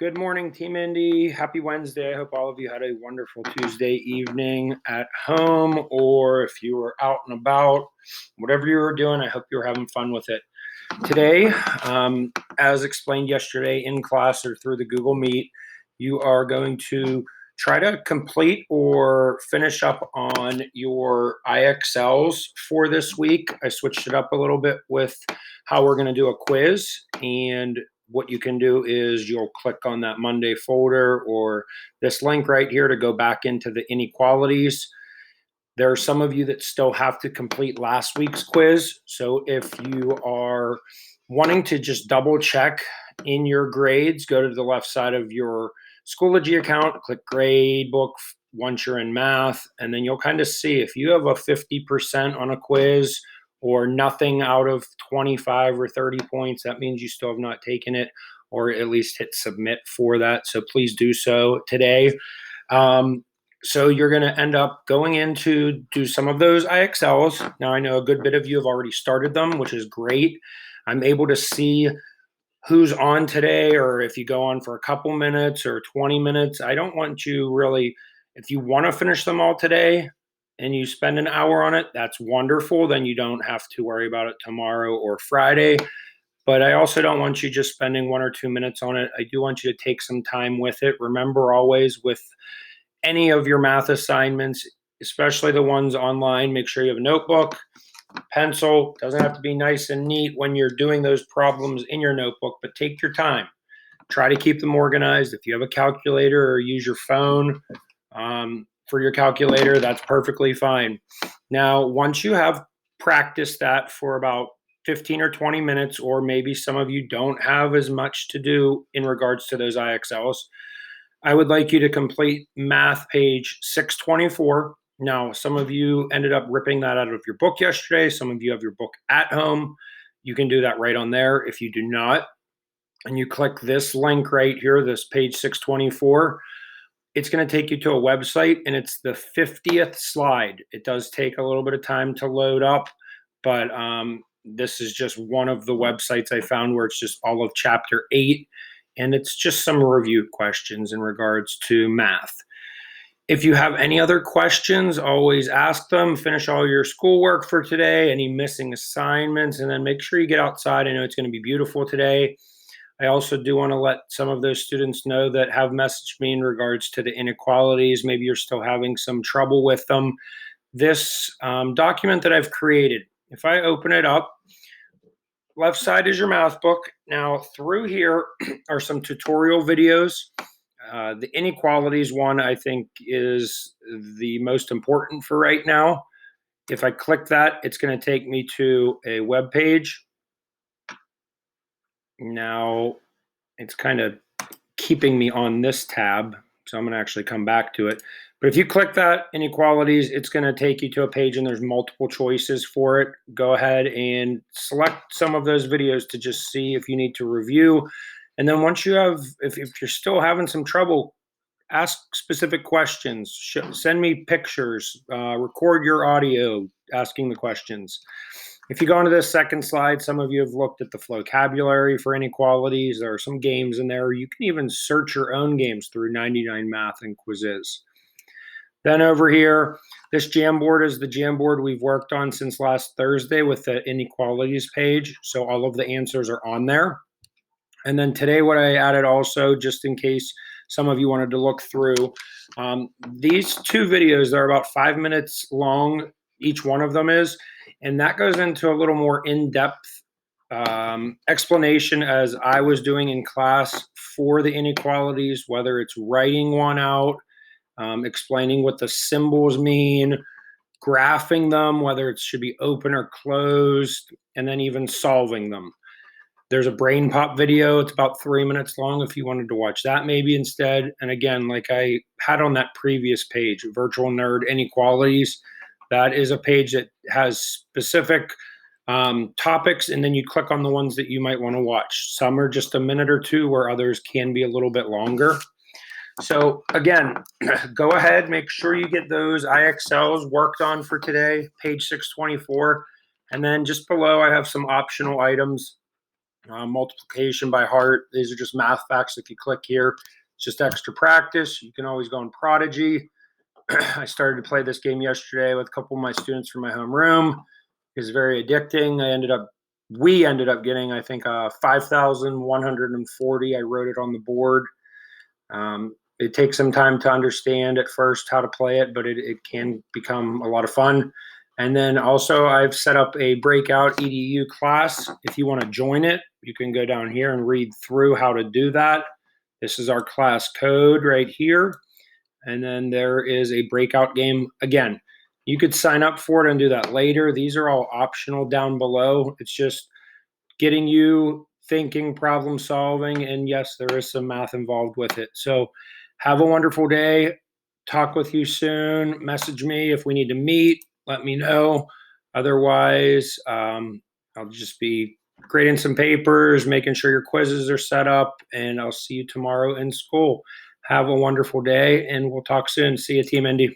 Good morning, Team Indy. Happy Wednesday. I hope all of you had a wonderful Tuesday evening at home, or if you were out and about, whatever you were doing, I hope you were having fun with it. Today, as explained yesterday in class or through the Google Meet, you are going to try to complete or finish up on your IXLs for this week. I switched it up a little bit with how we're going to do a quiz, and what you can do is you'll click on that Monday folder or this link right here to go back into the inequalities. There are some of you that still have to complete last week's quiz. So if you are wanting to just double check in your grades, go to the left side of your Schoology account, click grade book once you're in math, and then you'll kind of see if you have a 50% on a quiz or nothing out of 25 or 30 points, that means you still have not taken it, or at least hit submit for that. So please do so today. So you're going to end up going in to do some of those IXLs. Now, I know a good bit of you have already started them, which is great. I'm able to see who's on today, or if you go on for a couple minutes or 20 minutes. I don't want you really, if you want to finish them all today and you spend an hour on it, that's wonderful. Then you don't have to worry about it tomorrow or Friday. But I also don't want you just spending 1 or 2 minutes on it. I do want you to take some time with it. Remember, always with any of your math assignments, especially the ones online, make sure you have a notebook, pencil. Doesn't have to be nice and neat when you're doing those problems in your notebook, but take your time. Try to keep them organized. If you have a calculator or use your phone for your calculator, that's perfectly fine. Now, once you have practiced that for about 15 or 20 minutes, or maybe some of you don't have as much to do in regards to those IXLs, I would like you to complete math page 624. Now, some of you ended up ripping that out of your book yesterday. Some of you have your book at home. You can do that right on there. If you do not, and you click this link right here, this page 624, it's going to take you to a website, and it's the 50th slide. It does take a little bit of time to load up, but this is just one of the websites I found where it's just all of chapter 8. And it's just some review questions in regards to math. If you have any other questions, always ask them. Finish all your schoolwork for today, any missing assignments, and then make sure you get outside. I know it's going to be beautiful today. I also do want to let some of those students know that have messaged me in regards to the inequalities. Maybe you're still having some trouble with them. This document that I've created, if I open it up, left side is your math book. Now, through here are some tutorial videos. The inequalities one, I think, is the most important for right now. If I click that, it's going to take me to a web page. Now, it's kind of keeping me on this tab, so I'm going to actually come back to it. But if you click that, inequalities, it's going to take you to a page, and there's multiple choices for it. Go ahead and select some of those videos to just see if you need to review. And then once you have, if you're still having some trouble, ask specific questions. Send me pictures, record your audio asking the questions. If you go on to this second slide, some of you have looked at the vocabulary for inequalities. There are some games in there. You can even search your own games through 99 Math and Quizzes. Then over here, this Jamboard is the Jamboard we've worked on since last Thursday with the inequalities page. So all of the answers are on there. And then today, what I added also, just in case some of you wanted to look through, these two videos, they're about 5 minutes long, each one of them is, and that goes into a little more in-depth explanation as I was doing in class for the inequalities, whether it's writing one out, explaining what the symbols mean, graphing them, whether it should be open or closed, and then even solving them. There's a brain pop video. It's about 3 minutes long if you wanted to watch that maybe instead. And again, like I had on that previous page, Virtual Nerd Inequalities, that is a page that has specific topics, and then you click on the ones that you might want to watch. Some are just a minute or two, where others can be a little bit longer. So again, go ahead, make sure you get those IXLs worked on for today, page 624. And then just below, I have some optional items. multiplication by heart. These are just math facts. If you click here, it's just extra practice. You can always go in Prodigy. I started to play this game yesterday with a couple of my students from my homeroom. It's very addicting. We ended up getting, I think, 5,140. I wrote it on the board. It takes some time to understand at first how to play it, but it can become a lot of fun. And then also I've set up a breakout EDU class. If you want to join it, you can go down here and read through how to do that. This is our class code right here. And then there is a breakout game. Again, you could sign up for it and do that later. These are all optional down below. It's just getting you thinking, problem solving, and yes, there is some math involved with it. So have a wonderful day. Talk with you soon. Message me if we need to meet. Let me know. Otherwise, I'll just be grading some papers, making sure your quizzes are set up, and I'll see you tomorrow in school. Have a wonderful day, and we'll talk soon. See you, Team Indy.